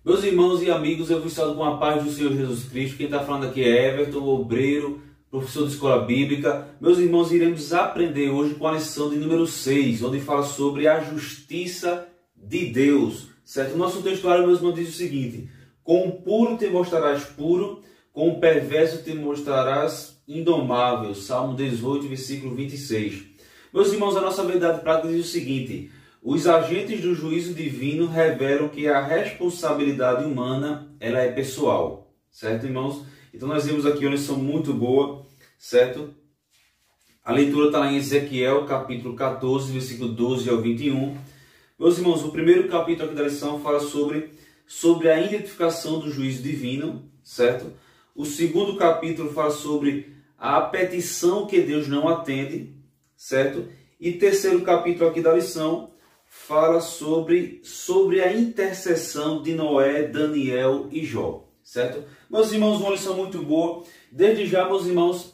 Meus irmãos e amigos, eu vos saúdo com a paz do Senhor Jesus Cristo. Quem está falando aqui é Everton, obreiro, professor de escola bíblica. Meus irmãos, iremos aprender hoje com a lição de número 6, onde fala sobre a justiça de Deus. Certo? O nosso textuário, meus irmãos, diz o seguinte: com o puro te mostrarás puro, com o perverso te mostrarás indomável. Salmo 18, versículo 26. Meus irmãos, a nossa verdade prática diz o seguinte: os agentes do juízo divino revelam que a responsabilidade humana ela é pessoal. Certo, irmãos? Então nós vimos aqui uma lição muito boa, certo? A leitura está lá em Ezequiel, capítulo 14, versículo 12 ao 21. Meus irmãos, o primeiro capítulo aqui da lição fala sobre a identificação do juízo divino, certo? O segundo capítulo fala sobre a petição que Deus não atende, certo? E terceiro capítulo aqui da lição fala sobre a intercessão de Noé, Daniel e Jó, certo? Meus irmãos, uma lição muito boa. Desde já, meus irmãos,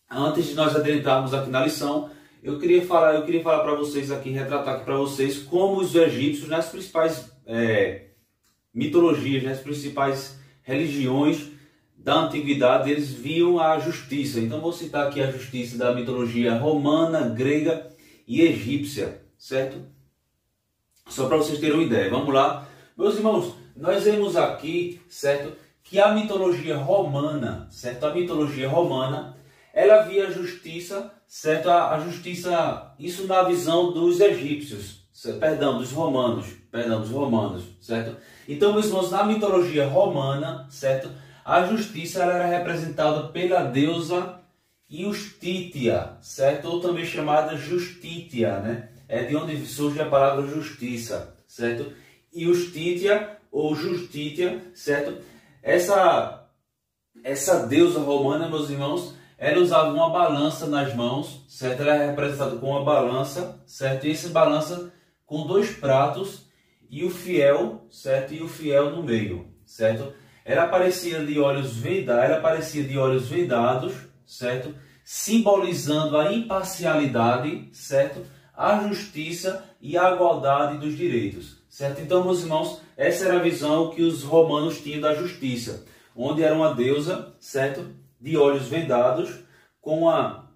antes de nós adentrarmos aqui na lição, eu queria falar para vocês aqui, retratar aqui para vocês como os egípcios, nas principais mitologias, nas principais religiões da antiguidade, eles viam a justiça. Então vou citar aqui a justiça da mitologia romana, grega e egípcia, certo? Só para vocês terem uma ideia. Vamos lá. Meus irmãos, nós vemos aqui, certo, que a mitologia romana, certo? A mitologia romana, ela via a justiça, certo? A justiça, isso na visão dos egípcios, dos romanos, certo? Então, meus irmãos, na mitologia romana, certo? A justiça ela era representada pela deusa Iustítia, certo? Ou também chamada Justitia, né? É de onde surge a palavra justiça, certo? Iustítia ou Justitia, certo? Essa deusa romana, meus irmãos, ela usava uma balança nas mãos, certo? Ela é representada com uma balança, certo? E essa balança com dois pratos e o fiel, certo? E o fiel no meio, certo? Ela aparecia de olhos vendados, certo? Simbolizando a imparcialidade, certo? A justiça e a igualdade dos direitos, certo? Então, meus irmãos, essa era a visão que os romanos tinham da justiça, onde era uma deusa, certo? De olhos vendados, com a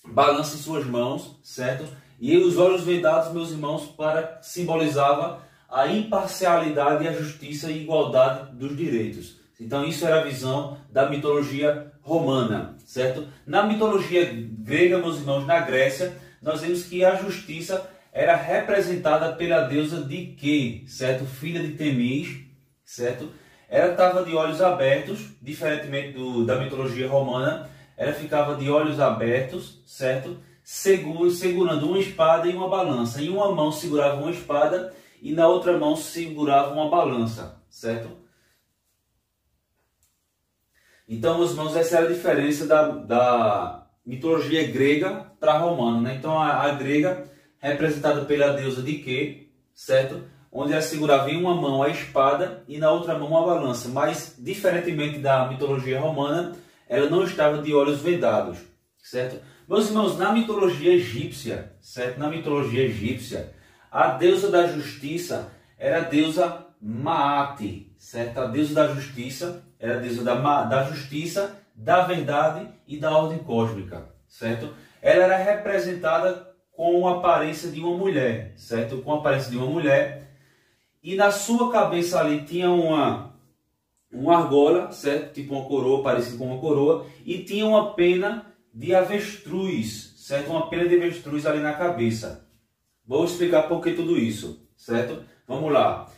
balança em suas mãos, certo? E os olhos vendados, meus irmãos, simbolizava a imparcialidade e a justiça e igualdade dos direitos. Então, isso era a visão da mitologia romana, certo? Na mitologia grega, meus irmãos, na Grécia, nós vemos que a justiça era representada pela deusa Dike, certo? Filha de Temis, certo? Ela estava de olhos abertos, diferentemente da mitologia romana, ela ficava de olhos abertos, certo? Segurando uma espada e uma balança. Em uma mão segurava uma espada e na outra mão segurava uma balança, certo? Então, meus irmãos, essa era a diferença da mitologia grega para a romana, né? Então a grega, representada pela deusa Dike, certo? Onde ela segurava em uma mão a espada e na outra mão a balança. Mas, diferentemente da mitologia romana, ela não estava de olhos vendados, certo? Meus irmãos, na mitologia egípcia, certo? Na mitologia egípcia, a deusa da justiça era a deusa Maati, certo? A deusa da justiça era a deusa da justiça, da verdade e da ordem cósmica, certo? Ela era representada com a aparência de uma mulher, certo? Com a aparência de uma mulher, e na sua cabeça ali tinha uma argola, certo? Tipo uma coroa, parecida com uma coroa, e tinha uma pena de avestruz, certo? Uma pena de avestruz ali na cabeça. Vou explicar por que tudo isso, certo? Vamos lá.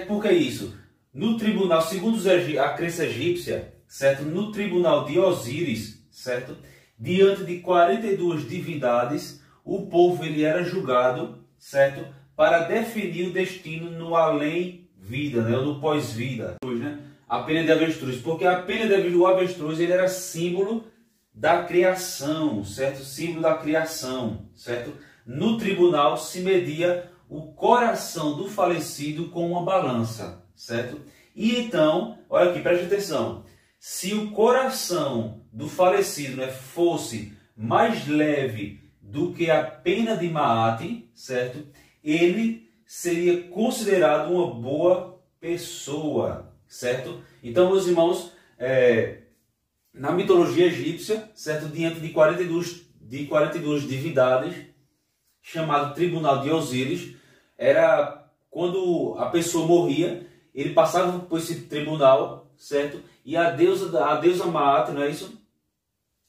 Por que isso? No tribunal, segundo a crença egípcia, certo? No tribunal de Osíris, certo? Diante de 42 divindades, o povo ele era julgado, certo? Para definir o destino no além-vida, né? Ou no pós-vida, né? A pena de avestruz, porque a pena do avestruz ele era símbolo da criação, certo? Símbolo da criação, certo? No tribunal se media o coração do falecido com uma balança, certo? E então, olha aqui, preste atenção. Se o coração do falecido, né, fosse mais leve do que a pena de Maati, certo? Ele seria considerado uma boa pessoa, certo? Então, meus irmãos, na mitologia egípcia, certo? Diante de 42 divindades, chamado Tribunal de Osíris, era quando a pessoa morria, ele passava por esse tribunal, certo? E a deusa Maat, não é isso?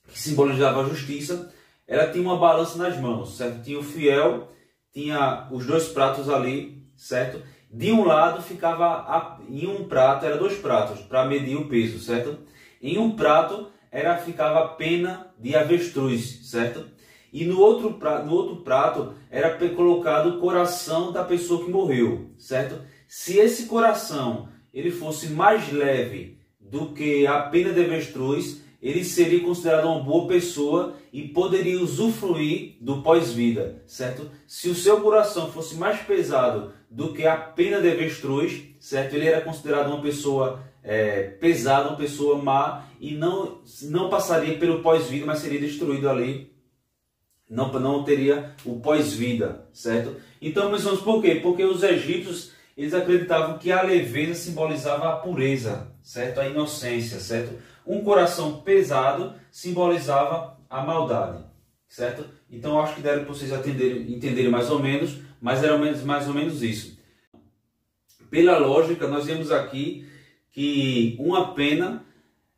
Que simbolizava a justiça, ela tinha uma balança nas mãos, certo? Tinha o fiel, tinha os dois pratos ali, certo? De um lado ficava, em um prato, era 2 pratos, para medir o peso, certo? Em um prato ficava a pena de avestruz, certo? E no outro prato era colocado o coração da pessoa que morreu, certo? Se esse coração ele fosse mais leve do que a pena de avestruz, ele seria considerado uma boa pessoa e poderia usufruir do pós-vida, certo? Se o seu coração fosse mais pesado do que a pena de avestruz, certo? Ele era considerado uma pessoa pesada, uma pessoa má e não passaria pelo pós-vida, mas seria destruído ali. Não teria o pós-vida, certo? Então, meus irmãos, por quê? Porque os egípcios, eles acreditavam que a leveza simbolizava a pureza, certo? A inocência, certo? Um coração pesado simbolizava a maldade, certo? Então, acho que deram para vocês entenderem mais ou menos, mas era mais ou menos isso. Pela lógica, nós vemos aqui que uma pena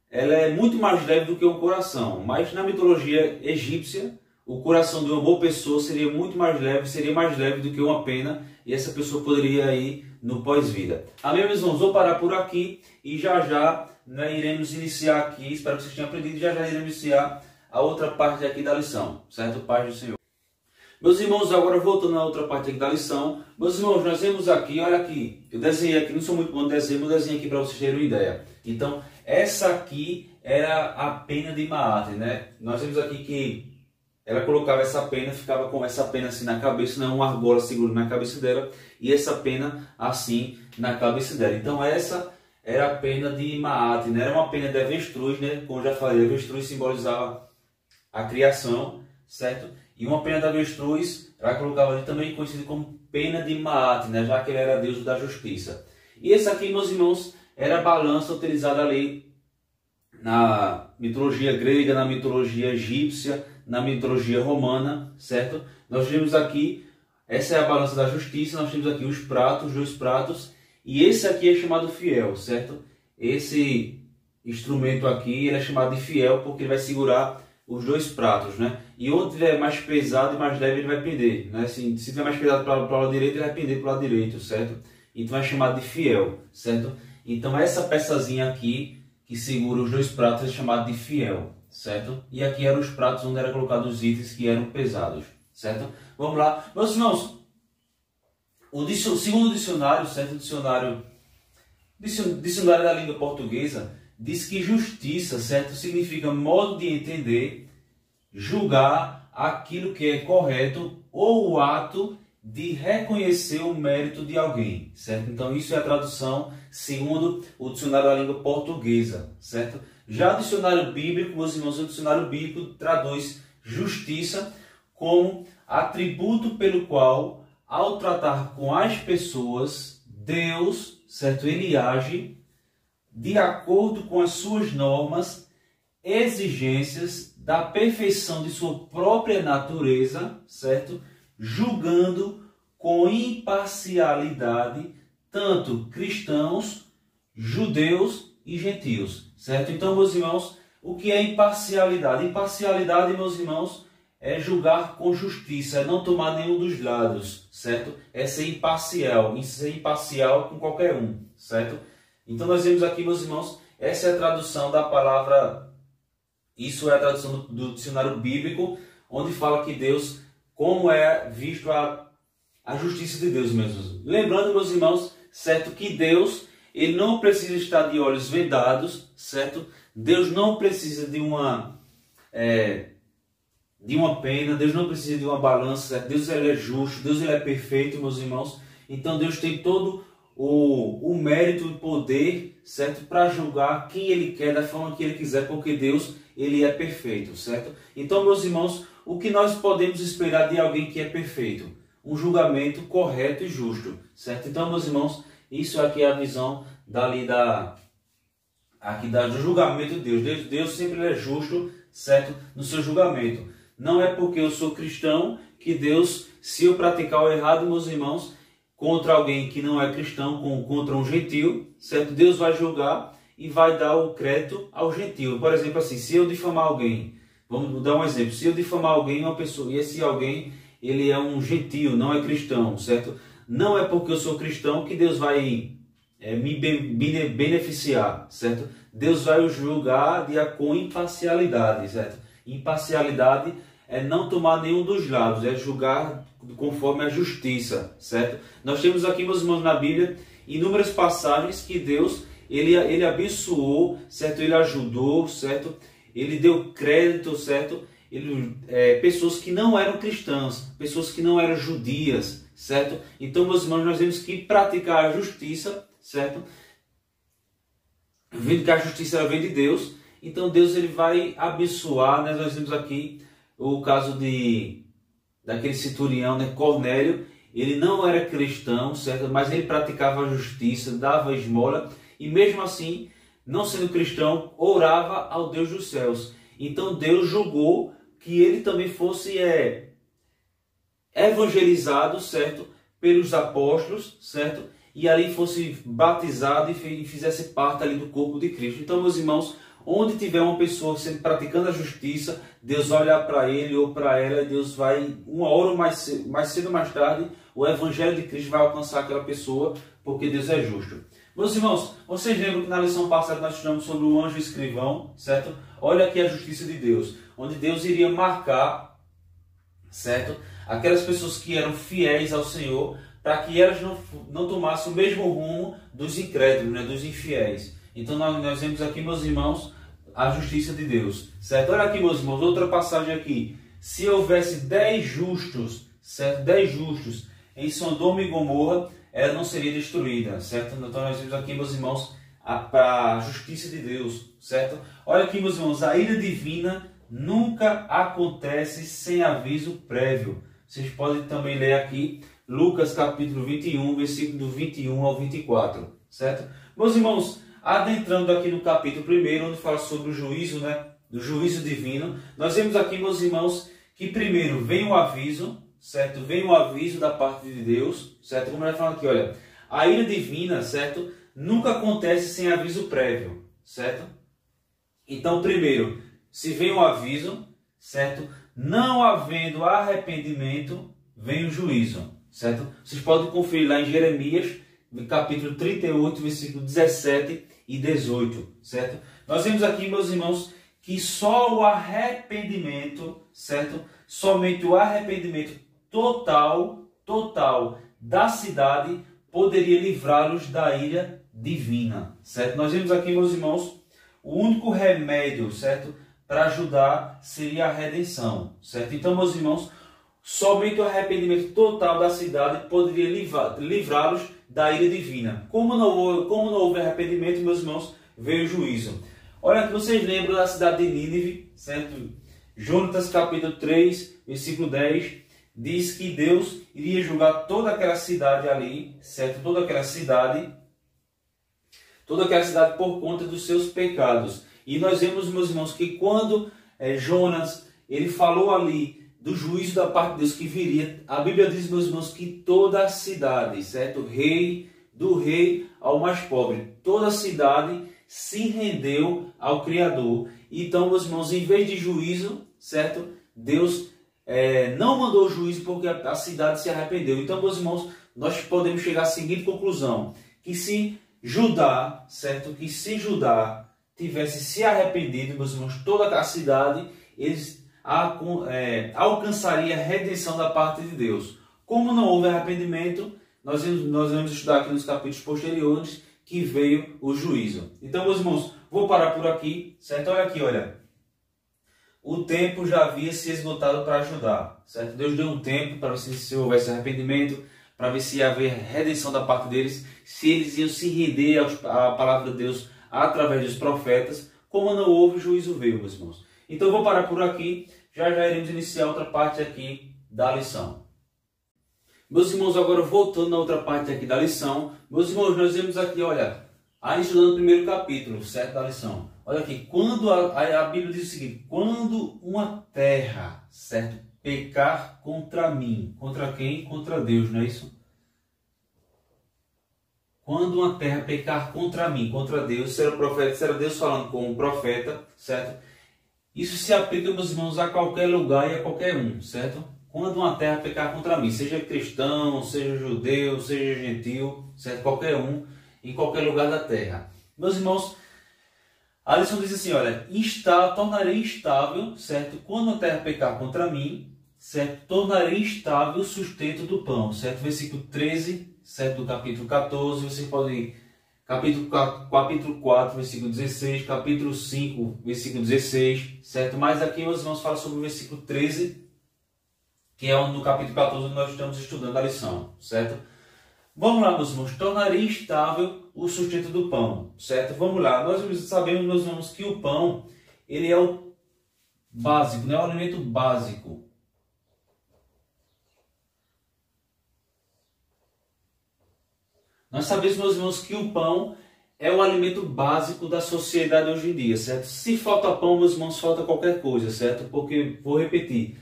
ela é muito mais leve do que um coração, mas na mitologia egípcia, o coração de uma boa pessoa seria mais leve do que uma pena, e essa pessoa poderia ir no pós-vida. Amém, meus irmãos? Vou parar por aqui e já iremos iniciar aqui, espero que vocês tenham aprendido, já iremos iniciar a outra parte aqui da lição, certo? Paz do Senhor. Meus irmãos, agora voltando à outra parte aqui da lição, meus irmãos, nós vemos aqui, olha aqui, eu desenhei aqui, não sou muito bom no desenho, eu desenhei aqui para vocês terem uma ideia. Então, essa aqui era a pena de Maat, né? Nós vemos aqui que ela colocava essa pena, ficava com essa pena assim na cabeça, não uma argola segurando na cabeça dela, e essa pena assim na cabeça dela. Então essa era a pena de Maat, né? Era uma pena de avestruz, né? Como eu já falei, avestruz simbolizava a criação, certo? E uma pena de avestruz, ela colocava ali também conhecido como pena de Maat, né? Já que ele era deus da justiça. E esse aqui, meus irmãos, era a balança utilizada ali na mitologia grega, na mitologia egípcia, na mitologia romana, certo? Nós temos aqui, essa é a balança da justiça, nós temos aqui os 2 pratos, e esse aqui é chamado fiel, certo? Esse instrumento aqui ele é chamado de fiel porque ele vai segurar os 2 pratos, né? E onde tiver mais pesado e mais leve ele vai pender, né? Se tiver mais pesado para o lado direito, ele vai pender para o lado direito, certo? Então é chamado de fiel, certo? Então essa peçazinha aqui que segura os 2 pratos é chamado de fiel, certo? E aqui eram os pratos onde eram colocados os itens que eram pesados, certo? Vamos lá. Meus irmãos, segundo o dicionário, certo? Dicionário da língua portuguesa diz que justiça, certo? Significa modo de entender, julgar aquilo que é correto ou o ato de reconhecer o mérito de alguém, certo? Então isso é a tradução segundo o dicionário da língua portuguesa, certo? Já o dicionário bíblico, meus irmãos, o dicionário bíblico traduz justiça como atributo pelo qual, ao tratar com as pessoas, Deus, certo? Ele age de acordo com as suas normas, exigências da perfeição de sua própria natureza, certo? Julgando com imparcialidade tanto cristãos, judeus e gentios, certo? Então, meus irmãos, o que é imparcialidade? Imparcialidade, meus irmãos, é julgar com justiça, é não tomar nenhum dos lados, certo? É ser imparcial com qualquer um, certo? Então, nós vemos aqui, meus irmãos, essa é a tradução da palavra, isso é a tradução do dicionário bíblico, onde fala que Deus, como é visto a justiça de Deus mesmo. Lembrando, meus irmãos, certo, que Deus, ele não precisa estar de olhos vendados, certo? Deus não precisa de uma pena, Deus não precisa de uma balança, certo? Deus ele é justo, Deus ele é perfeito, meus irmãos. Então Deus tem todo o mérito e o poder, certo? Para julgar quem ele quer, da forma que ele quiser, porque Deus ele é perfeito, certo? Então, meus irmãos, o que nós podemos esperar de alguém que é perfeito? Um julgamento correto e justo, certo? Então, meus irmãos, Isso aqui é a visão do julgamento de Deus. Deus sempre é justo, certo, no seu julgamento. Não é porque eu sou cristão que Deus, se eu praticar o errado, meus irmãos, contra alguém que não é cristão, contra um gentil, certo? Deus vai julgar e vai dar o crédito ao gentil. Por exemplo, assim, se eu difamar alguém, vamos dar um exemplo, se eu difamar alguém, uma pessoa, e esse alguém, ele é um gentil, não é cristão, certo? Não é porque eu sou cristão que Deus vai me beneficiar, certo? Deus vai o julgar com imparcialidade, certo? Imparcialidade é não tomar nenhum dos lados, é julgar conforme a justiça, certo? Nós temos aqui, meus irmãos, na Bíblia, inúmeras passagens que Deus, ele abençoou, certo? Ele ajudou, certo? Ele deu crédito, certo? Pessoas que não eram cristãs, pessoas que não eram judias, certo? Então, meus irmãos, nós temos que praticar a justiça, certo? Vendo que a justiça vem de Deus, então Deus ele vai abençoar, né? Nós temos aqui o caso daquele centurião, né? Cornélio. Ele não era cristão, certo? Mas ele praticava a justiça, dava esmola, e mesmo assim, não sendo cristão, orava ao Deus dos céus. Então Deus julgou que ele também fosse evangelizado, certo? Pelos apóstolos, certo? E ali fosse batizado e fizesse parte ali do corpo de Cristo. Então, meus irmãos, onde tiver uma pessoa sempre praticando a justiça, Deus vai olhar para ele ou para ela, Deus vai, uma hora ou mais cedo ou mais tarde, o evangelho de Cristo vai alcançar aquela pessoa, porque Deus é justo. Meus irmãos, vocês lembram que na lição passada nós estudamos sobre o anjo escrivão, certo? Olha aqui a justiça de Deus, onde Deus iria marcar, certo? Aquelas pessoas que eram fiéis ao Senhor, para que elas não tomassem o mesmo rumo dos incrédulos, né? Dos infiéis. Então nós vemos aqui, meus irmãos, a justiça de Deus, certo? Olha aqui, meus irmãos, outra passagem aqui. Se houvesse 10 justos, certo? 10 justos em Sodoma e Gomorra, ela não seria destruída, certo? Então nós vemos aqui, meus irmãos, a justiça de Deus, certo? Olha aqui, meus irmãos, a ira divina nunca acontece sem aviso prévio. Vocês podem também ler aqui Lucas capítulo 21, versículo do 21 ao 24, certo? Meus irmãos, adentrando aqui no capítulo 1, onde fala sobre o juízo, né? Do juízo divino, nós vemos aqui, meus irmãos, que primeiro vem o aviso, certo? Vem o aviso da parte de Deus, certo? Como ele fala aqui, olha, a ira divina, certo? Nunca acontece sem aviso prévio, certo? Então, primeiro, se vem o aviso, certo? Não havendo arrependimento, vem o juízo, certo? Vocês podem conferir lá em Jeremias, no capítulo 38, versículo 17 e 18, certo? Nós vemos aqui, meus irmãos, que só o arrependimento, certo? Somente o arrependimento total da cidade poderia livrá-los da ira divina, certo? Nós vemos aqui, meus irmãos, o único remédio, certo? Para ajudar seria a redenção, certo? Então, meus irmãos, somente o arrependimento total da cidade poderia livrá-los da ira divina. Como não houve arrependimento, meus irmãos, veio o juízo. Olha aqui, vocês lembram da cidade de Nínive, certo? Jonatas capítulo 3, versículo 10, diz que Deus iria julgar toda aquela cidade ali, certo? Toda aquela cidade por conta dos seus pecados. E nós vemos, meus irmãos, que quando Jonas ele falou ali do juízo da parte de Deus que viria, a Bíblia diz, meus irmãos, que toda a cidade, certo? Do rei ao mais pobre, toda a cidade se rendeu ao Criador. Então, meus irmãos, em vez de juízo, certo? Deus não mandou juízo porque a cidade se arrependeu. Então, meus irmãos, nós podemos chegar à seguinte conclusão, que se Judá, certo? Que se Judá tivesse se arrependido, meus irmãos, toda a cidade, eles alcançaria a redenção da parte de Deus. Como não houve arrependimento, nós vamos estudar aqui nos capítulos posteriores que veio o juízo. Então, meus irmãos, vou parar por aqui, certo? Olha aqui, olha. O tempo já havia se esgotado para ajudar, certo? Deus deu um tempo para ver se houvesse arrependimento, para ver se ia haver redenção da parte deles, se eles iam se render à palavra de Deus através dos profetas. Como não houve, o juízo veio, meus irmãos. Então, eu vou parar por aqui. Já iremos iniciar outra parte aqui da lição. Meus irmãos, agora voltando na outra parte aqui da lição, meus irmãos, nós vemos aqui, olha, aí estudando o primeiro capítulo, certo, da lição. Olha aqui, quando a Bíblia diz o seguinte: quando uma terra, certo, pecar contra mim, contra quem? Contra Deus, não é isso? Quando uma terra pecar contra mim, contra Deus, será o profeta, será Deus falando com o profeta, certo? Isso se aplica, meus irmãos, a qualquer lugar e a qualquer um, certo? Quando uma terra pecar contra mim, seja cristão, seja judeu, seja gentil, certo? Qualquer um, em qualquer lugar da terra. Meus irmãos, a lição diz assim, olha, tornarei instável, certo? Quando a terra pecar contra mim, certo? Tornarei instável o sustento do pão, certo? Versículo 13, certo? Do capítulo 14, você pode ir, capítulo 4, versículo 16, capítulo 5, versículo 16, certo? Mas aqui meus irmãos falam sobre o versículo 13, que é no capítulo 14 onde nós estamos estudando a lição, certo? Vamos lá, meus irmãos, tornarei instável o sustento do pão, certo? Vamos lá, nós sabemos, meus irmãos, que o pão, ele é o básico, né? O alimento básico. Nós sabemos, meus irmãos, que o pão é o alimento básico da sociedade hoje em dia, certo? Se falta pão, meus irmãos, falta qualquer coisa, certo? Porque, vou repetir,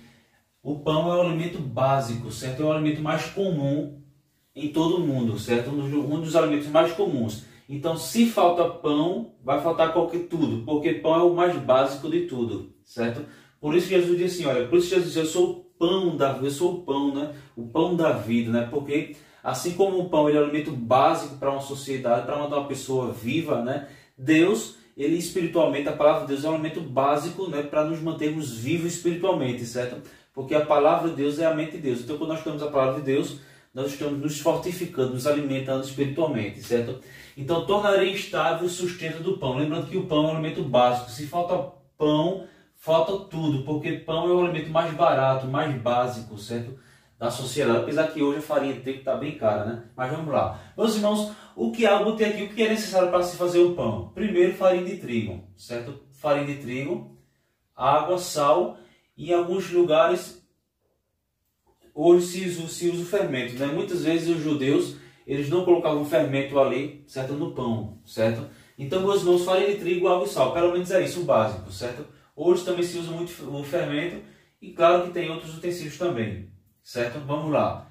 o pão é o alimento básico, certo? É o alimento mais comum em todo o mundo, certo? Um dos alimentos mais comuns. Então, se falta pão, vai faltar tudo, porque pão é o mais básico de tudo, certo? Por isso Jesus diz assim, olha, por isso Jesus diz, eu sou o pão da vida, eu sou o pão, né? O pão da vida, né? Porque assim como o pão ele é o alimento básico para uma sociedade, para uma pessoa viva, né? Deus, ele espiritualmente, a palavra de Deus é um alimento básico, né? Para nos mantermos vivos espiritualmente, certo? Porque a palavra de Deus é a mente de Deus. Então, quando nós temos a palavra de Deus, nós estamos nos fortificando, nos alimentando espiritualmente, certo? Então, tornarei estável o sustento do pão. Lembrando que o pão é um alimento básico. Se falta pão, falta tudo, porque pão é o alimento mais barato, mais básico, certo? Da sociedade. Apesar que hoje a farinha de trigo está bem cara, né? Mas vamos lá. Meus irmãos, eu botei aqui o que é necessário para se fazer o pão. Primeiro, farinha de trigo, certo? Farinha de trigo, água, sal e em alguns lugares hoje se usa o fermento, né? Muitas vezes os judeus, eles não colocavam fermento ali, certo? No pão, certo? Então, meus irmãos, farinha de trigo, água e sal, pelo menos é isso, o básico, certo? Hoje também se usa muito o fermento e claro que tem outros utensílios também, certo? Vamos lá.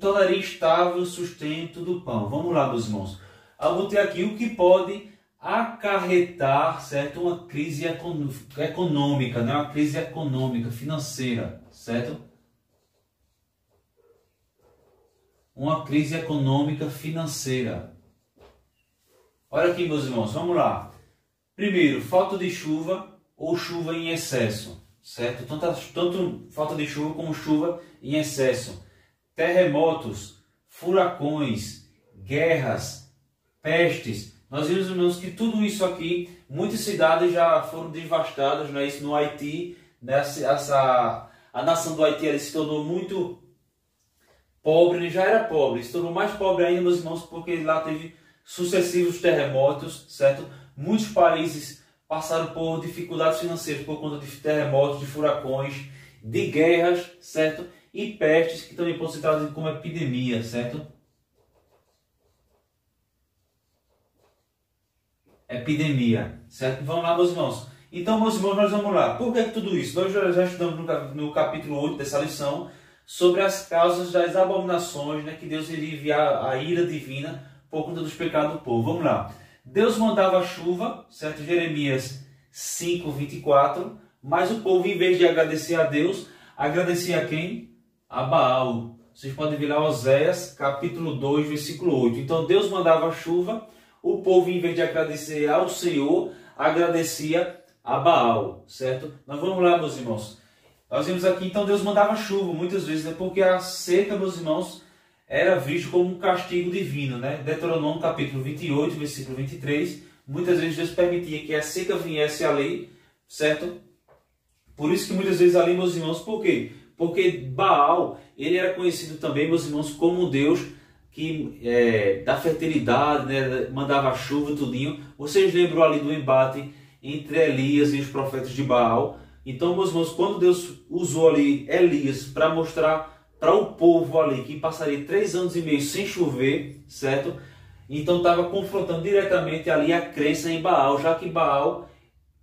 Tornaria estável o sustento do pão. Vamos lá, meus irmãos. Eu botei aqui o que pode acarretar, certo? Uma crise econômica, né? Uma crise econômica, financeira, certo? Uma crise econômica financeira. Olha aqui, meus irmãos, vamos lá. Primeiro, falta de chuva ou chuva em excesso, certo? Tanto falta de chuva como chuva em excesso. Terremotos, furacões, guerras, pestes. Nós vimos, irmãos, que tudo isso aqui, muitas cidades já foram devastadas, não é isso? No Haiti, né? A nação do Haiti ela se tornou muito pobre, ele já era pobre, se tornou mais pobre ainda, meus irmãos, porque lá teve sucessivos terremotos, certo? Muitos países passaram por dificuldades financeiras por conta de terremotos, de furacões, de guerras, certo? E pestes, que também podem ser traduzidas como epidemia, certo? Epidemia, certo? Vamos lá, meus irmãos. Então, meus irmãos, nós vamos lá. Por que tudo isso? Nós já estudamos no capítulo 8 dessa lição sobre as causas das abominações, né, que Deus iria enviar a ira divina por conta dos pecados do povo. Vamos lá. Deus mandava a chuva, certo? Jeremias 5, 24. Mas o povo, em vez de agradecer a Deus, agradecia a quem? A Baal. Vocês podem ver lá Oséias, capítulo 2, versículo 8. Então Deus mandava a chuva, o povo, em vez de agradecer ao Senhor, agradecia a Baal, certo? Nós vamos lá, meus irmãos. Nós vimos aqui, então Deus mandava chuva muitas vezes, né? Porque a seca, meus irmãos, era visto como um castigo divino, né? Deuteronômio capítulo 28, versículo 23. Muitas vezes Deus permitia que a seca viesse a lei, certo? Por isso que muitas vezes ali, meus irmãos, por quê? Porque Baal, ele era conhecido também, meus irmãos, como Deus que da fertilidade, né? Mandava chuva, tudinho. Vocês lembram ali do embate entre Elias e os profetas de Baal? Então, meus irmãos, quando Deus usou ali Elias para mostrar para o povo ali que passaria 3 anos e meio sem chover, certo? Então estava confrontando diretamente ali a crença em Baal, já que Baal,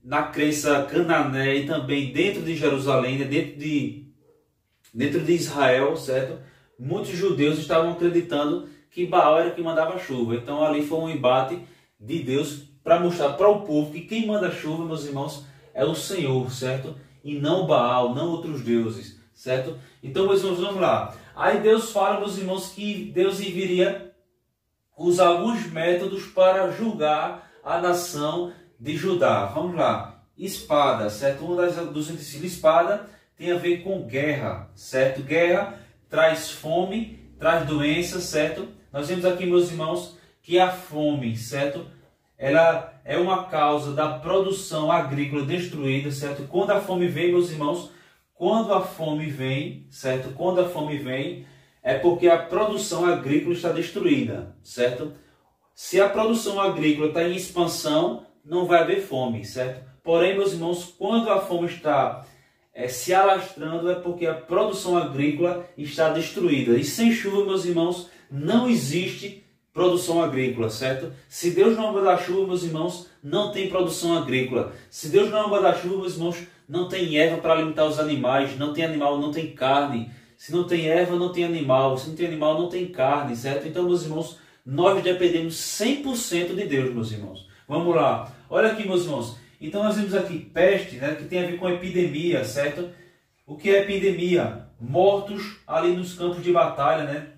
na crença cananeia e também dentro de Jerusalém, dentro de Israel, certo? Muitos judeus estavam acreditando que Baal era quem mandava a chuva. Então ali foi um embate de Deus para mostrar para o povo que quem manda a chuva, meus irmãos, é o Senhor, certo? E não Baal, não outros deuses, certo? Então, meus irmãos, vamos lá. Aí Deus fala, meus irmãos, que Deus viria usar alguns métodos para julgar a nação de Judá. Vamos lá. Espada, certo? Um dos utensílios espada tem a ver com guerra, certo? Guerra traz fome, traz doença, certo? Nós vemos aqui, meus irmãos, que a fome, certo? Ela é uma causa da produção agrícola destruída, certo? Quando a fome vem, meus irmãos, quando a fome vem, certo? Quando a fome vem, é porque a produção agrícola está destruída, certo? Se a produção agrícola está em expansão, não vai haver fome, certo? Porém, meus irmãos, quando a fome está se alastrando, é porque a produção agrícola está destruída. E sem chuva, meus irmãos, não existe produção agrícola, certo? Se Deus não mandar chuva, meus irmãos, não tem produção agrícola. Se Deus não mandar chuva, meus irmãos, não tem erva para alimentar os animais. Não tem animal, não tem carne. Se não tem erva, não tem animal. Se não tem animal, não tem carne, certo? Então, meus irmãos, nós dependemos 100% de Deus, meus irmãos. Vamos lá. Olha aqui, meus irmãos. Então, nós vemos aqui peste, né, que tem a ver com epidemia, certo? O que é epidemia? Mortos ali nos campos de batalha, né?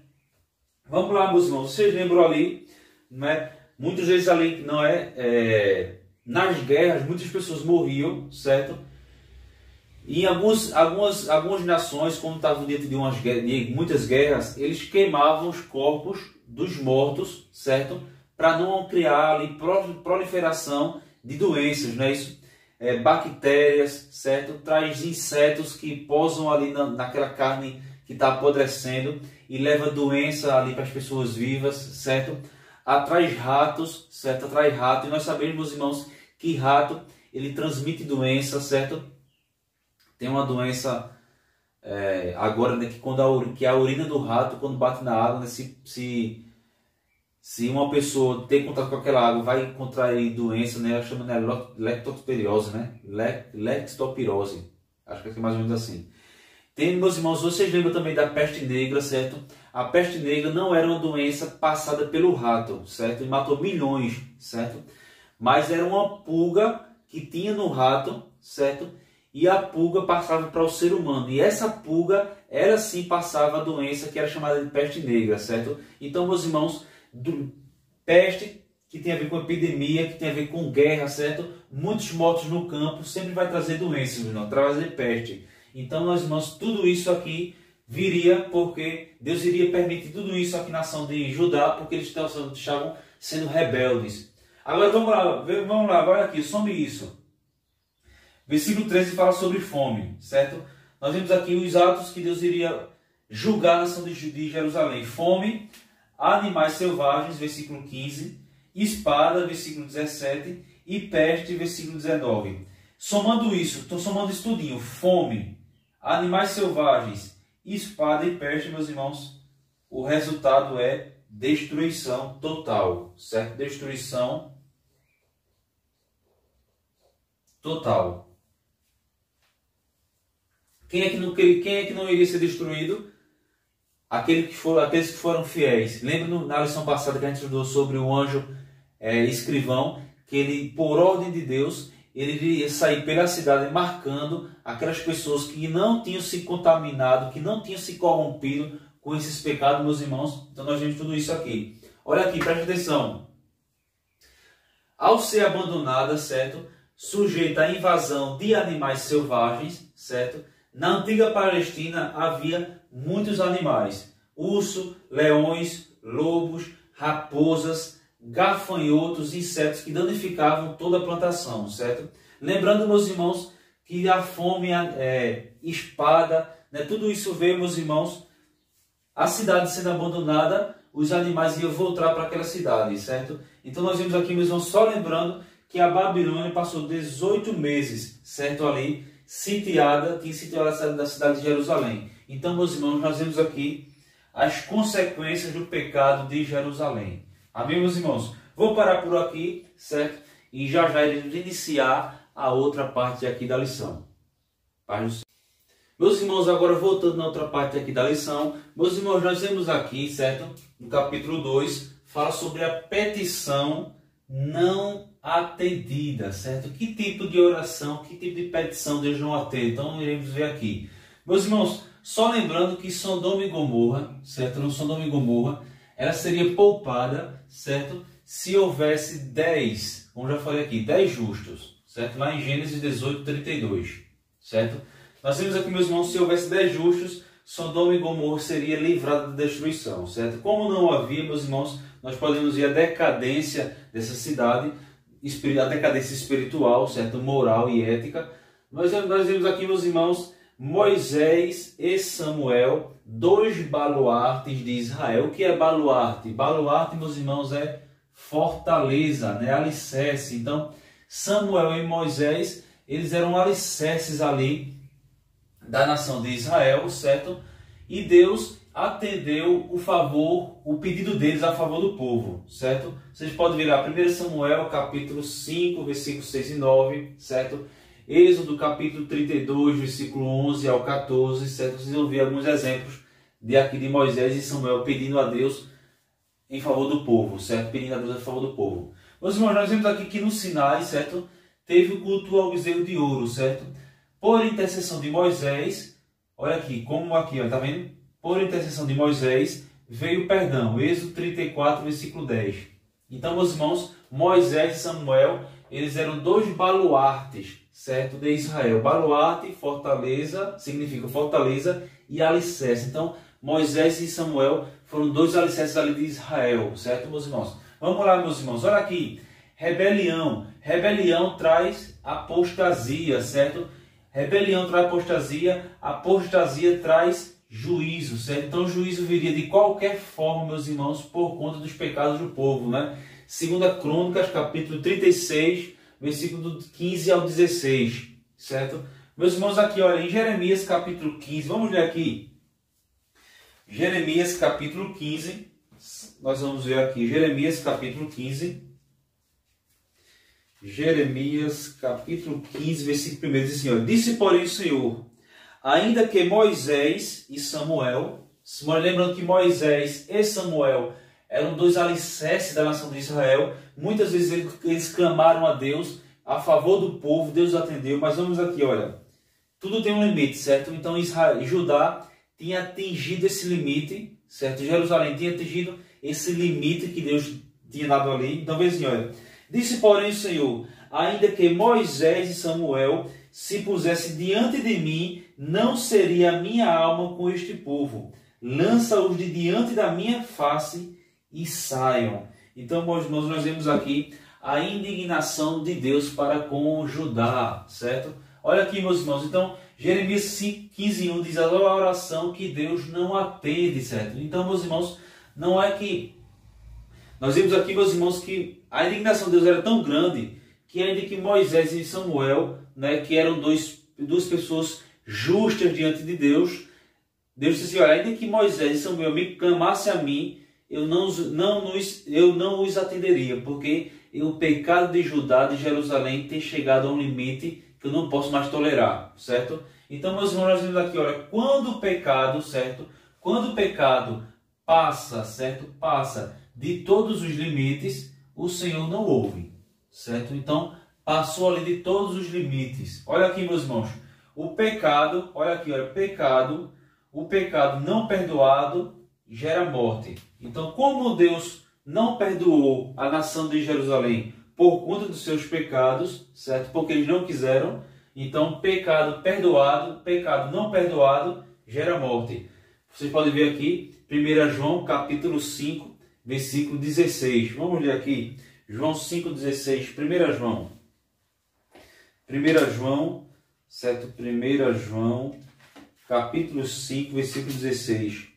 Vamos lá, meus irmãos. Vocês lembram ali, né? Muitas vezes ali, não nas guerras, muitas pessoas morriam, certo? E em algumas nações, quando estavam dentro de muitas guerras, eles queimavam os corpos dos mortos, certo? Para não criar ali proliferação de doenças, não é isso? Bactérias, certo? Traz insetos que pousam ali naquela carne que está apodrecendo e leva doença ali para as pessoas vivas, certo? Atrai ratos, certo? Atrai rato. E nós sabemos, meus irmãos, que rato, ele transmite doença, certo? Tem uma doença agora, né, que a urina do rato, quando bate na água, né, se uma pessoa ter contato com aquela água, vai contrair doença, né? Ela chama, né, leptospirose, né? Leptospirose. Acho que é mais ou menos assim. Tem, meus irmãos, vocês lembram também da peste negra, certo? A peste negra não era uma doença passada pelo rato, certo? E matou milhões, certo? Mas era uma pulga que tinha no rato, certo? E a pulga passava para o ser humano. E essa pulga, ela sim passava a doença que era chamada de peste negra, certo? Então, meus irmãos, peste, que tem a ver com epidemia, que tem a ver com guerra, certo? Muitos mortos no campo sempre vai trazer doenças, não trazer peste. Então, meus irmãos, tudo isso aqui viria porque Deus iria permitir tudo isso aqui na nação de Judá, porque eles estavam sendo rebeldes. Agora vamos lá, olha aqui, some isso. Versículo 13 fala sobre fome, certo? Nós vemos aqui os atos que Deus iria julgar a nação de Jerusalém. Fome, animais selvagens, versículo 15, espada, versículo 17, e peste, versículo 19. Somando isso, estou somando isso tudinho, fome, animais selvagens, espada e peste, meus irmãos, o resultado é destruição total, certo? Destruição total. Quem é que não iria ser destruído? Aqueles que foram fiéis. Lembra na lição passada que a gente estudou sobre o anjo escrivão, que ele, por ordem de Deus, ele iria sair pela cidade marcando aquelas pessoas que não tinham se contaminado, que não tinham se corrompido com esses pecados, meus irmãos. Então nós vemos tudo isso aqui. Olha aqui, preste atenção. Ao ser abandonada, certo? Sujeita à invasão de animais selvagens, certo? Na antiga Palestina havia muitos animais. Urso, leões, lobos, raposas, gafanhotos, insetos que danificavam toda a plantação, certo? Lembrando, meus irmãos, que a fome, espada, né, tudo isso veio, meus irmãos, a cidade sendo abandonada, os animais iam voltar para aquela cidade, certo? Então nós vemos aqui, meus irmãos, só lembrando que a Babilônia passou 18 meses, certo, ali, tinha sitiado a cidade de Jerusalém. Então, meus irmãos, nós vemos aqui as consequências do pecado de Jerusalém. Amém, meus irmãos? Vou parar por aqui, certo? E já iremos iniciar a outra parte aqui da lição. Paz do Senhor. Meus irmãos, agora voltando na outra parte aqui da lição, meus irmãos, nós vemos aqui, certo? No capítulo 2, fala sobre a petição não atendida, certo? Que tipo de oração, que tipo de petição Deus não atende? Então, iremos ver aqui. Meus irmãos, só lembrando que Sodoma e Gomorra, certo? No Sodoma e Gomorra, ela seria poupada, certo? Se houvesse 10, como já falei aqui, 10 justos, certo? Lá em Gênesis 18, 32, certo? Nós temos aqui, meus irmãos, se houvesse 10 justos, Sodoma e Gomorra seria livrada da destruição, certo? Como não havia, meus irmãos, nós podemos ver a decadência dessa cidade, a decadência espiritual, certo? Moral e ética. Nós vemos aqui, meus irmãos, Moisés e Samuel, 2 baluartes de Israel. O que é baluarte? Baluarte, meus irmãos, é fortaleza, né? Alicerce. Então, Samuel e Moisés, eles eram alicerces ali da nação de Israel, certo? E Deus atendeu o pedido deles a favor do povo, certo? Vocês podem virar 1 Samuel, capítulo 5, versículos 6 e 9, certo? Êxodo, capítulo 32, versículo 11 ao 14, certo? Vocês vão ver alguns exemplos de Moisés e Samuel pedindo a Deus em favor do povo, certo? Pedindo a Deus a favor do povo. Meus irmãos, nós vemos aqui que no Sinai, certo? Teve o culto ao bezerro de ouro, certo? Por intercessão de Moisés, olha aqui, como aqui, ó, tá vendo? Por intercessão de Moisés veio o perdão. Êxodo 34, versículo 10. Então, meus irmãos, Moisés e Samuel, eles eram 2 baluartes, certo? De Israel. Baluarte, fortaleza, significa fortaleza e alicerce. Então, Moisés e Samuel foram 2 alicerces ali de Israel, certo, meus irmãos? Vamos lá, meus irmãos. Olha aqui. Rebelião. Rebelião traz apostasia, certo? Rebelião traz apostasia traz juízo, certo? Então, o juízo viria de qualquer forma, meus irmãos, por conta dos pecados do povo, né? 2 Crônicas, capítulo 36, versículo 15 ao 16, certo? Meus irmãos, aqui, olha, em Jeremias, capítulo 15, vamos ler aqui. Jeremias, capítulo 15, nós vamos ver aqui, Jeremias, capítulo 15. Jeremias, capítulo 15, versículo 1, diz assim, ó, disse, porém, o Senhor, ainda que Moisés e Samuel, lembrando que Moisés e Samuel eram 2 alicerces da nação de Israel, muitas vezes eles clamaram a Deus a favor do povo, Deus atendeu, mas vamos aqui, olha, tudo tem um limite, certo? Então Judá tinha atingido esse limite, certo? Jerusalém tinha atingido esse limite que Deus tinha dado ali, então veja assim, olha, disse, porém, o Senhor, ainda que Moisés e Samuel se pusessem diante de mim, não seria a minha alma com este povo. Lança-os de diante da minha face e saiam. Então, meus irmãos, nós vemos aqui a indignação de Deus para com Judá, certo? Olha aqui, meus irmãos. Então, Jeremias 15:1 diz a oração que Deus não atende, certo? Então, meus irmãos, não é que... Nós vemos aqui, meus irmãos, que a indignação de Deus era tão grande que ainda que Moisés e Samuel, né, que eram duas pessoas justas diante de Deus, Deus disse assim, olha, ainda que Moisés e Samuel me clamassem a mim, eu não os atenderia, porque o pecado de Judá, de Jerusalém, tem chegado a um limite que eu não posso mais tolerar, certo? Então, meus irmãos, nós vemos aqui, olha, quando o pecado, certo? Quando o pecado passa, certo? Passa de todos os limites, o Senhor não ouve, certo? Então, passou ali de todos os limites. Olha aqui, meus irmãos, o pecado, olha aqui, olha, o pecado não perdoado gera morte. Então, como Deus não perdoou a nação de Jerusalém por conta dos seus pecados, certo? Porque eles não quiseram, então pecado perdoado, pecado não perdoado gera morte. Vocês podem ver aqui, 1 João capítulo 5, versículo 16. Vamos ler aqui, João 5,16, 1 João. 1 João, certo? 1 João, capítulo 5, versículo 16.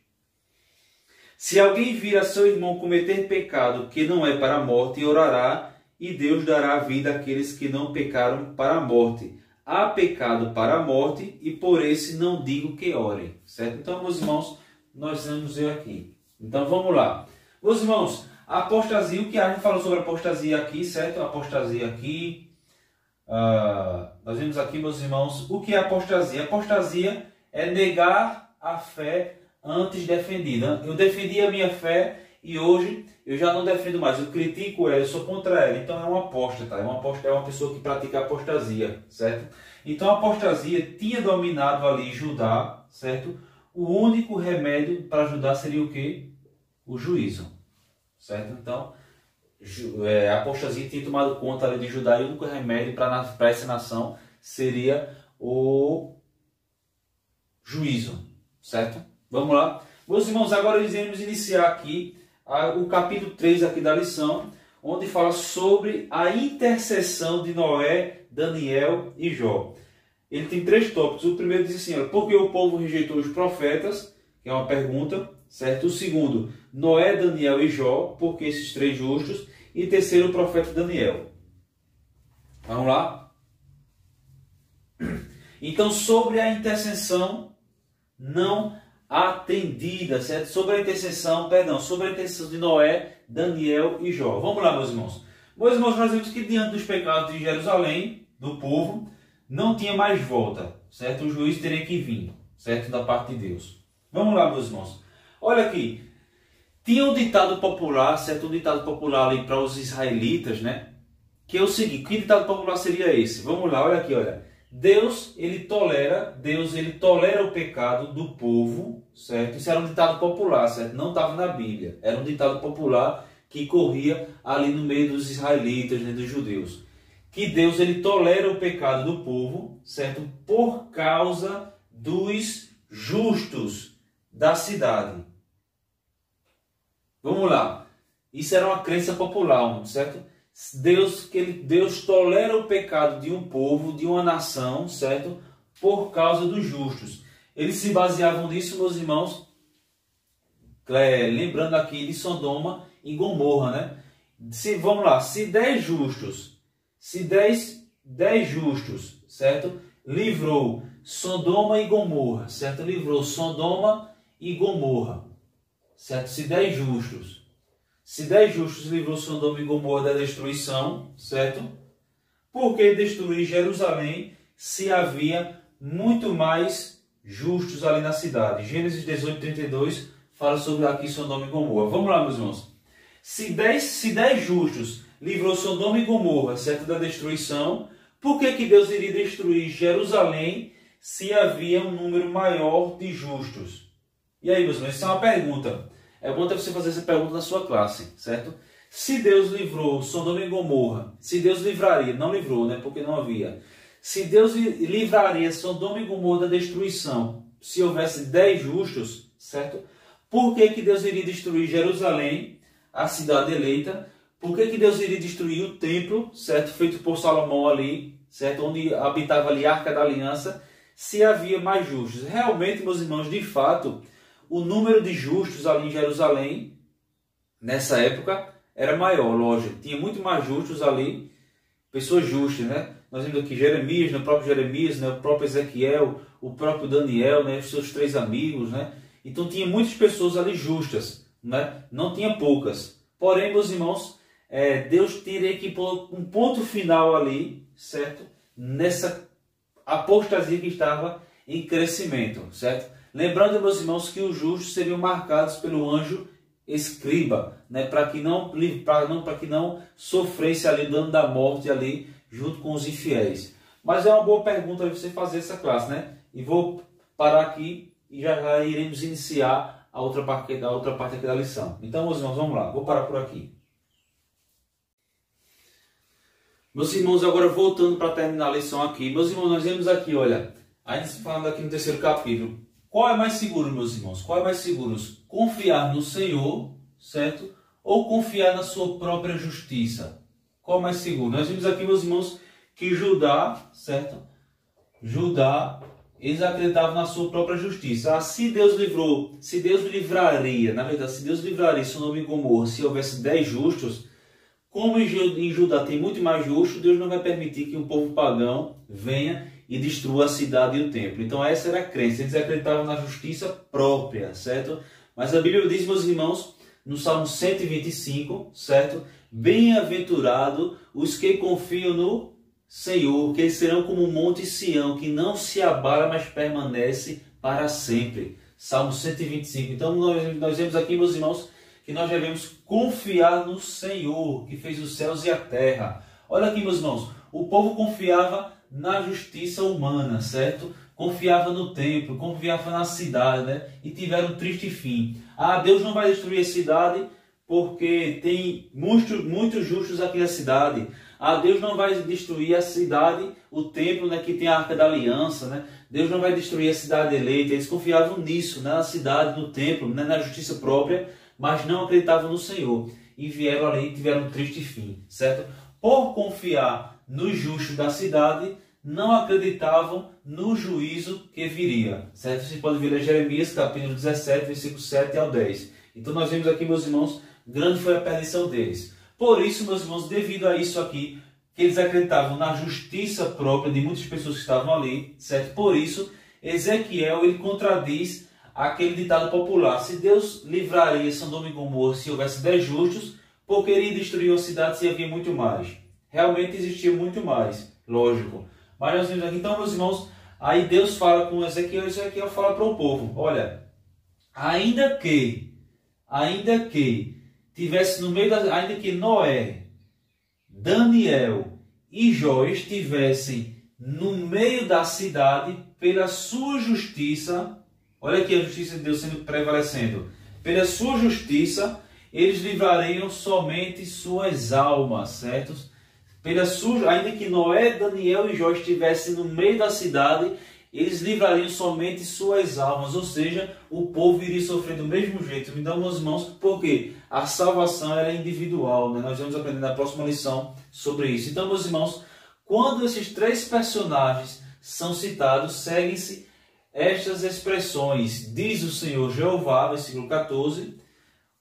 Se alguém vir a seu irmão cometer pecado que não é para a morte, orará, e Deus dará vida àqueles que não pecaram para a morte. há pecado para a morte, e por esse não digo que orem. Certo? Então, meus irmãos, nós vamos ver aqui. Então, vamos lá. Meus irmãos, a apostasia, o que a gente falou sobre a apostasia aqui, certo? A apostasia aqui. Nós vimos aqui, meus irmãos, o que é apostasia? Apostasia é negar a fé antes defendida. Eu defendi a minha fé e hoje eu já não defendo mais. Eu critico ela, eu sou contra ela. Então é um apóstata, é uma pessoa que pratica apostasia, certo? Então a apostasia tinha dominado ali Judá, certo? O único remédio para Judá seria o quê? O juízo, certo? Então a apostasia tinha tomado conta ali de Judá e o único remédio para essa nação seria o juízo, certo? Vamos lá. Meus irmãos, agora nós vamos iniciar aqui o capítulo 3 aqui da lição, onde fala sobre a intercessão de Noé, Daniel e Jó. Ele tem 3 tópicos. O primeiro diz assim, porque o povo rejeitou os profetas, que é uma pergunta, certo? O segundo, Noé, Daniel e Jó, porque esses 3 justos. E terceiro, o profeta Daniel. Vamos lá? Então, sobre a intercessão não atendida, certo? Sobre a intercessão de Noé, Daniel e Jó. Vamos lá, meus irmãos. Meus irmãos, nós vimos que diante dos pecados de Jerusalém, do povo, não tinha mais volta, certo? O juiz teria que vir, certo? Da parte de Deus. Vamos lá, meus irmãos. Olha aqui. Tinha um ditado popular, certo? Um ditado popular ali para os israelitas, né? Que é o seguinte, que ditado popular seria esse? Vamos lá, olha aqui, olha. Deus, ele tolera o pecado do povo, certo? Isso era um ditado popular, certo? Não estava na Bíblia. Era um ditado popular que corria ali no meio dos israelitas, né, dos judeus. Que Deus, ele tolera o pecado do povo, certo? Por causa dos justos da cidade. Vamos lá. Isso era uma crença popular, certo? Deus tolera o pecado de um povo, de uma nação, certo? Por causa dos justos. Eles se baseavam nisso, meus irmãos, lembrando aqui de Sodoma e Gomorra, né? Vamos lá, se 10 justos, certo? Livrou Sodoma e Gomorra, certo? Livrou Sodoma e Gomorra. Certo? Se 10 justos livrou Sodoma e Gomorra da destruição, certo? Por que destruir Jerusalém se havia muito mais justos ali na cidade? Gênesis 18:32 fala sobre aqui Sodoma e Gomorra. Vamos lá, meus irmãos. Se 10 justos livrou Sodoma e Gomorra, certo, da destruição, por que Deus iria destruir Jerusalém se havia um número maior de justos? E aí, meus irmãos, isso é uma pergunta. É bom até você fazer essa pergunta na sua classe, certo? Se Deus livrou Sodoma e Gomorra, se Deus livraria, não livrou, né? Porque não havia. Se Deus livraria Sodoma e Gomorra da destruição, se houvesse 10 justos, certo? Por que Deus iria destruir Jerusalém, a cidade eleita? Por que Deus iria destruir o templo, certo? Feito por Salomão ali, certo? Onde habitava ali a Arca da Aliança, se havia mais justos. Realmente, meus irmãos, de fato, o número de justos ali em Jerusalém, nessa época, era maior, lógico. Tinha muito mais justos ali, pessoas justas, né? Nós vimos aqui Jeremias, né? O próprio Jeremias, né? O próprio Ezequiel, o próprio Daniel, né? Os seus 3 amigos, né? Então tinha muitas pessoas ali justas, né? Não tinha poucas. Porém, meus irmãos, Deus teria que pôr um ponto final ali, certo? Nessa apostasia que estava em crescimento, certo? Lembrando, meus irmãos, que os justos seriam marcados pelo anjo escriba, né? Para que não sofresse ali o dano da morte ali junto com os infiéis. Mas é uma boa pergunta você fazer essa classe, né? E vou parar aqui e já iremos iniciar a outra parte aqui da lição. Então, meus irmãos, vamos lá. Vou parar por aqui. Meus irmãos, agora voltando para terminar a lição aqui. Meus irmãos, nós vemos aqui, olha, a gente falando aqui no 3º capítulo. Qual é mais seguro, meus irmãos? Qual é mais seguro? Confiar no Senhor, certo? Ou confiar na sua própria justiça? Qual é mais seguro? Nós vimos aqui, meus irmãos, que Judá, certo? Judá, eles acreditavam na sua própria justiça. Se Deus livraria, na verdade, se Deus livraria Sodoma e Gomorra, se houvesse 10 justos, como em Judá tem muito mais justos, Deus não vai permitir que um povo pagão venha e destrua a cidade e o templo. Então essa era a crença, eles acreditavam na justiça própria, certo? Mas a Bíblia diz, meus irmãos, no Salmo 125, certo? Bem-aventurado os que confiam no Senhor, que eles serão como o monte Sião, que não se abala, mas permanece para sempre. Salmo 125. Então nós vemos aqui, meus irmãos, que nós devemos confiar no Senhor, que fez os céus e a terra. Olha aqui, meus irmãos, o povo confiava na justiça humana, certo? Confiava no templo, confiava na cidade, né? E tiveram um triste fim. Ah, Deus não vai destruir a cidade porque tem muitos justos aqui na cidade. Ah, Deus não vai destruir a cidade, o templo, né, que tem a Arca da Aliança, né? Deus não vai destruir a cidade eleita. Eles confiavam nisso, né, na cidade, no templo, né, na justiça própria, mas não acreditavam no Senhor. E vieram ali e tiveram um triste fim, certo? Por confiar nos justos da cidade, não acreditavam no juízo que viria, certo? Você pode ver em Jeremias, capítulo 17, versículo 7 ao 10. Então nós vemos aqui, meus irmãos, grande foi a perdição deles. Por isso, meus irmãos, devido a isso aqui, que eles acreditavam na justiça própria de muitas pessoas que estavam ali, certo? Por isso, Ezequiel, ele contradiz aquele ditado popular: se Deus livraria Sodoma e Gomorra se houvesse 10 justos, por que iria destruir uma cidade se havia muito mais? Realmente existia muito mais, lógico. Mas nós vemos aqui, então, meus irmãos, aí Deus fala com Ezequiel, e Ezequiel fala para o povo: olha, ainda que tivesse no meio da, ainda que Noé, Daniel e Jó estivessem no meio da cidade, pela sua justiça, olha aqui a justiça de Deus sendo prevalecendo, pela sua justiça, eles livrariam somente suas almas, certo? Ainda que Noé, Daniel e Jó estivessem no meio da cidade, eles livrariam somente suas almas, ou seja, o povo iria sofrer do mesmo jeito. Então, meus irmãos, por quê? A salvação era individual, né? Nós vamos aprender na próxima lição sobre isso. Então, meus irmãos, quando esses três personagens são citados, seguem-se estas expressões: diz o Senhor Jeová, versículo 14,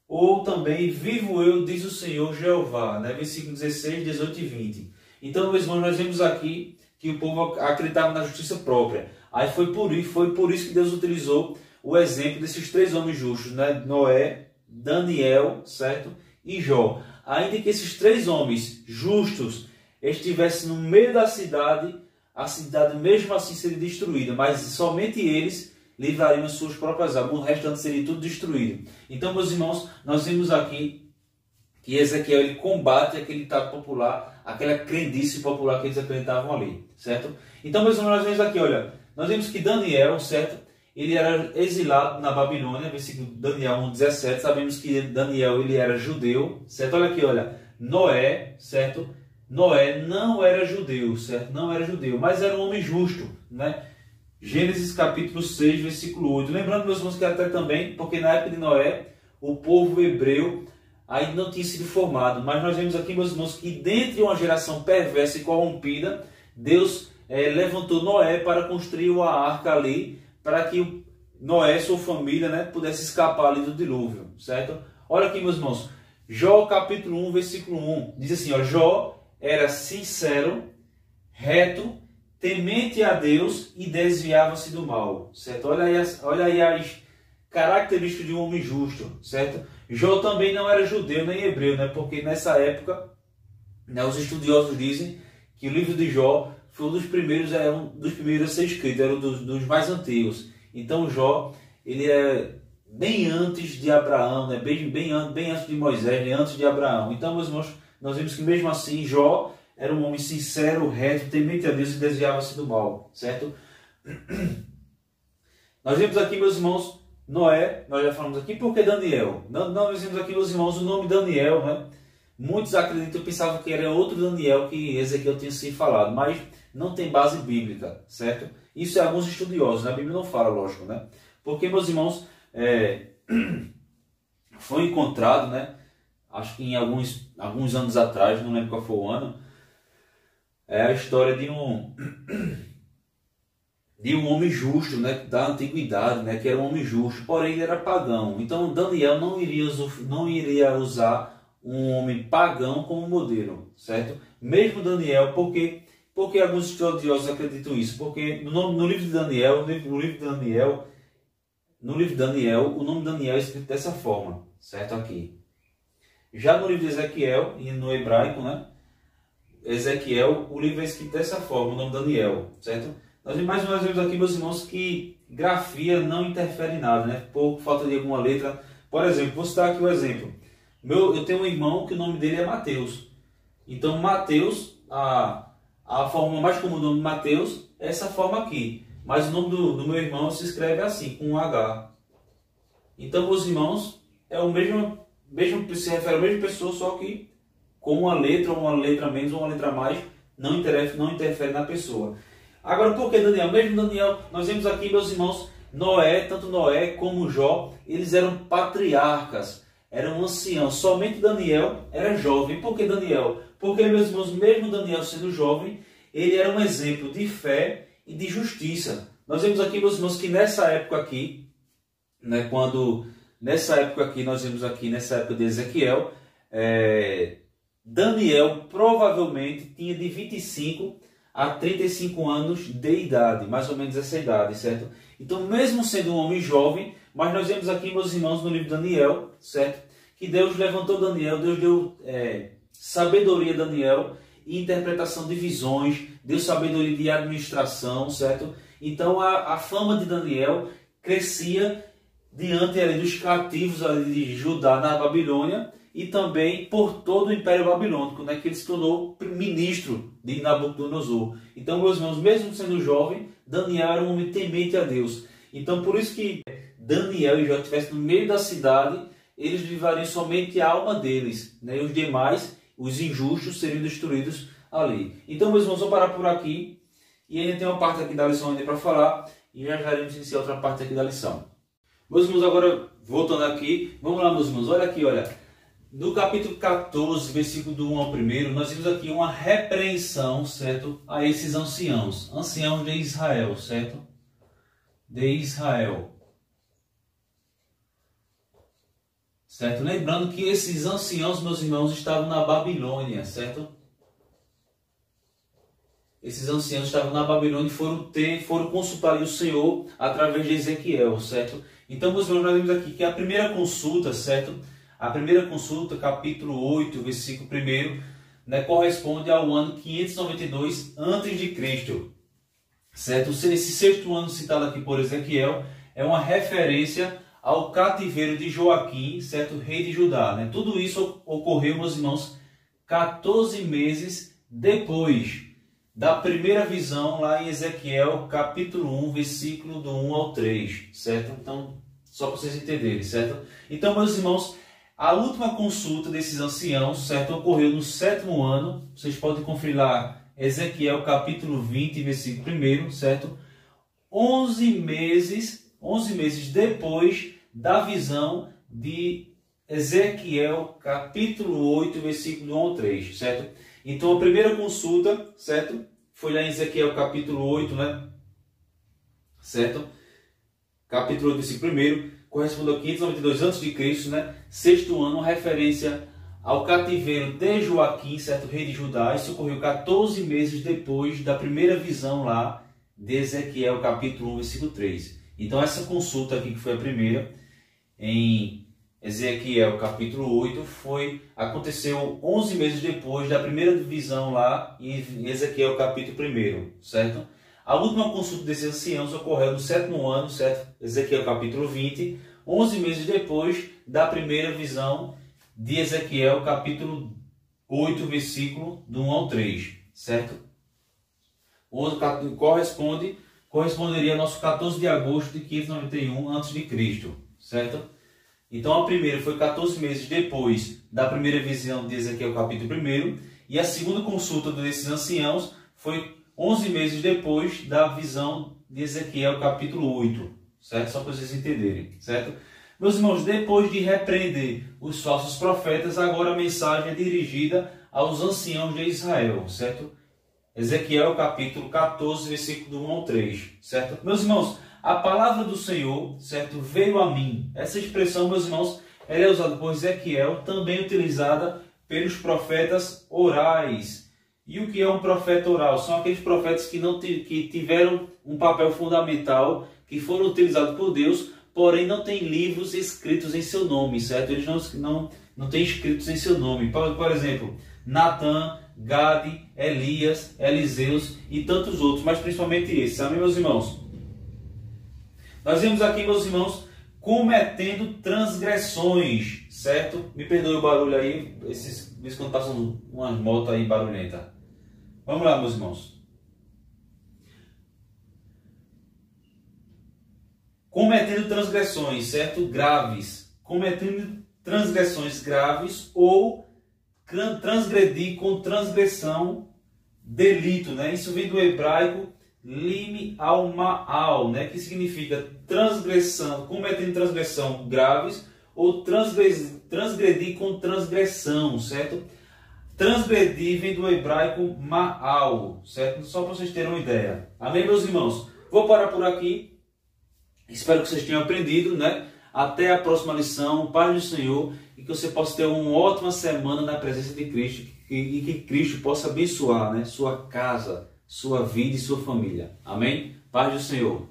ou também vivo eu, diz o Senhor Jeová, né? Versículo 16, 18 e 20. Então, meus irmãos, nós vemos aqui que o povo acreditava na justiça própria. Aí foi por isso que Deus utilizou o exemplo desses três homens justos, né? Noé, Daniel, certo? E Jó. Ainda que esses três homens justos estivessem no meio da cidade, a cidade mesmo assim seria destruída, mas somente eles livrariam as suas próprias almas, o restante seria tudo destruído. Então, meus irmãos, nós vimos aqui que Ezequiel ele combate aquele ditado popular, aquela crendice popular que eles acreditavam ali, certo? Então, meus irmãos, nós vemos aqui, olha, nós vemos que Daniel, certo? Ele era exilado na Babilônia, versículo Daniel 1,17, sabemos que Daniel ele era judeu, certo? Olha aqui, olha, Noé, certo? Noé não era judeu, certo? Não era judeu, mas era um homem justo, né? Gênesis capítulo 6, versículo 8. Lembrando, meus irmãos, que até também, porque na época de Noé, o povo hebreu ainda não tinha sido formado. Mas nós vemos aqui, meus irmãos, que dentre uma geração perversa e corrompida, Deus levantou Noé para construir uma arca ali, para que Noé e sua família, né, pudesse escapar ali do dilúvio, certo? Olha aqui, meus irmãos, Jó capítulo 1, versículo 1, diz assim, ó, Jó era sincero, reto, temente a Deus e desviava-se do mal, certo? Olha aí as características de um homem justo, certo? Jó também não era judeu nem hebreu, né? Porque nessa época, né, os estudiosos dizem que o livro de Jó foi um dos primeiros a ser escrito, era um dos mais antigos. Então Jó, ele é bem antes de Abraão, né? bem antes de Moisés, né? Antes de Abraão. Então, meus irmãos, nós vemos que mesmo assim Jó era um homem sincero, reto, temente a Deus e desviava-se do mal, certo? Nós vemos aqui, meus irmãos, Noé, nós já falamos aqui, por que Daniel? Nós vemos aqui, meus irmãos, o nome Daniel, né? Muitos acreditam, pensavam que era outro Daniel que Ezequiel tinha se falado, mas não tem base bíblica, certo? Isso é alguns estudiosos, né? A Bíblia não fala, lógico, né? Porque, meus irmãos, foi encontrado, né? Acho que em alguns anos atrás, não lembro qual foi o ano, é a história de um homem justo, né, da antiguidade, né, que era um homem justo, porém ele era pagão. Então Daniel não iria usar um homem pagão como modelo, certo? Mesmo Daniel, porque Por que alguns estudiosos acreditam isso? Porque no livro de Daniel, no livro de Daniel, o nome Daniel é escrito dessa forma, certo? Aqui. Já no livro de Ezequiel, e no hebraico, né? Ezequiel, o livro é escrito dessa forma, o nome Daniel, certo? Nós mais uma vez vemos aqui, meus irmãos, que grafia não interfere em nada, né? Por falta de alguma letra. Por exemplo, vou citar aqui um exemplo. Eu tenho um irmão que o nome dele é Mateus. Então, Mateus, a forma mais comum do nome de Mateus é essa forma aqui. Mas o nome do meu irmão se escreve assim, com um H. Então, meus irmãos, é o mesmo se refere à mesma pessoa, só que com uma letra menos ou uma letra a mais, não interfere na pessoa. Agora, por que Daniel? Mesmo Daniel, nós vemos aqui, meus irmãos, Noé, tanto Noé como Jó, eles eram patriarcas, eram anciãos. Somente Daniel era jovem. Por que Daniel? Porque, meus irmãos, mesmo Daniel sendo jovem, ele era um exemplo de fé e de justiça. Nós vemos aqui, meus irmãos, que nessa época aqui, né, nessa época de Ezequiel, Daniel provavelmente tinha de 25 a 35 anos de idade, mais ou menos essa idade, certo? Então, mesmo sendo um homem jovem, mas nós vemos aqui, meus irmãos, no livro de Daniel, certo? Que Deus levantou Daniel, Deus deu sabedoria a Daniel e interpretação de visões, deu sabedoria de administração, certo? Então, a fama de Daniel crescia diante ali dos cativos ali de Judá na Babilônia e também por todo o Império Babilônico, né, que ele se tornou ministro de Nabucodonosor. Então, meus irmãos, mesmo sendo jovem, Daniel era um homem temente a Deus. Então, por isso que Daniel e Jó estivessem no meio da cidade, eles livrariam somente a alma deles, né, e os demais, os injustos, seriam destruídos ali. Então, meus irmãos, vou parar por aqui e ainda tem uma parte aqui da lição ainda para falar e já iremos iniciar outra parte aqui da lição. Meus irmãos, agora voltando aqui, vamos lá, meus irmãos, olha aqui, olha. No capítulo 14, versículo do 1 ao 1, nós vimos aqui uma repreensão, certo? A esses anciãos de Israel, certo? De Israel. Certo? Lembrando que esses anciãos, meus irmãos, estavam na Babilônia, certo? Esses anciãos estavam na Babilônia e foram consultar o Senhor através de Ezequiel, certo? Então, meus irmãos, nós vemos aqui que a primeira consulta, certo? A primeira consulta, capítulo 8, versículo 1, né, corresponde ao ano 592 a.C. Certo? Esse sexto ano citado aqui por Ezequiel é uma referência ao cativeiro de Joaquim, certo? Rei de Judá. Né? Tudo isso ocorreu, meus irmãos, 14 meses depois da primeira visão lá em Ezequiel, capítulo 1, versículo do 1 ao 3. Certo? Então, só para vocês entenderem, certo? Então, meus irmãos, a última consulta desses anciãos, certo, ocorreu no 7º ano. Vocês podem conferir lá, Ezequiel capítulo 20, versículo 1, certo? 11 meses depois da visão de Ezequiel capítulo 8, versículo 1 ao 3, certo? Então a primeira consulta, certo? Foi lá em Ezequiel capítulo 8, né? Certo? Capítulo 8, versículo 1. Corresponde ao 592 a.C., né? Sexto ano, referência ao cativeiro de Joaquim, certo, rei de Judá. Isso ocorreu 14 meses depois da primeira visão lá de Ezequiel, capítulo 1, versículo 3. Então, essa consulta aqui, que foi a primeira, em Ezequiel, capítulo 8, aconteceu 11 meses depois da primeira visão lá em Ezequiel, capítulo 1, certo? A última consulta desses anciãos ocorreu no 7º ano, certo? Ezequiel capítulo 20, 11 meses depois da primeira visão de Ezequiel capítulo 8, versículo do 1 ao 3, certo? Corresponderia ao nosso 14 de agosto de 591 a.C., certo? Então a primeira foi 14 meses depois da primeira visão de Ezequiel capítulo 1 e a segunda consulta desses anciãos foi 11 meses depois da visão de Ezequiel capítulo 8, certo? Só para vocês entenderem, certo? Meus irmãos, depois de repreender os falsos profetas, agora a mensagem é dirigida aos anciãos de Israel, certo? Ezequiel capítulo 14, versículo do 1 ao 3, certo? Meus irmãos, a palavra do Senhor, certo, veio a mim. Essa expressão, meus irmãos, ela é usada por Ezequiel, também utilizada pelos profetas orais. E o que é um profeta oral? São aqueles profetas que que tiveram um papel fundamental, que foram utilizados por Deus, porém não têm livros escritos em seu nome, certo? Eles não têm escritos em seu nome. Por exemplo, Natã, Gade, Elias, Eliseus e tantos outros, mas principalmente esses. Amém, meus irmãos? Nós vemos aqui, meus irmãos, cometendo transgressões, certo? Me perdoe o barulho aí, esses quando passam umas motos aí barulhentas. Vamos lá, meus irmãos. Cometendo transgressões, certo? Graves. Cometendo transgressões graves ou transgredir com transgressão, delito, né? Isso vem do hebraico lime al ma'al, né? Que significa transgressão, cometendo transgressão graves ou transgredir com transgressão, certo? Transgredir vem do hebraico ma'al, certo? Só para vocês terem uma ideia. Amém, meus irmãos? Vou parar por aqui. Espero que vocês tenham aprendido, né? Até a próxima lição. Paz do Senhor. E que você possa ter uma ótima semana na presença de Cristo. E que Cristo possa abençoar, né? Sua casa, sua vida e sua família. Amém? Paz do Senhor.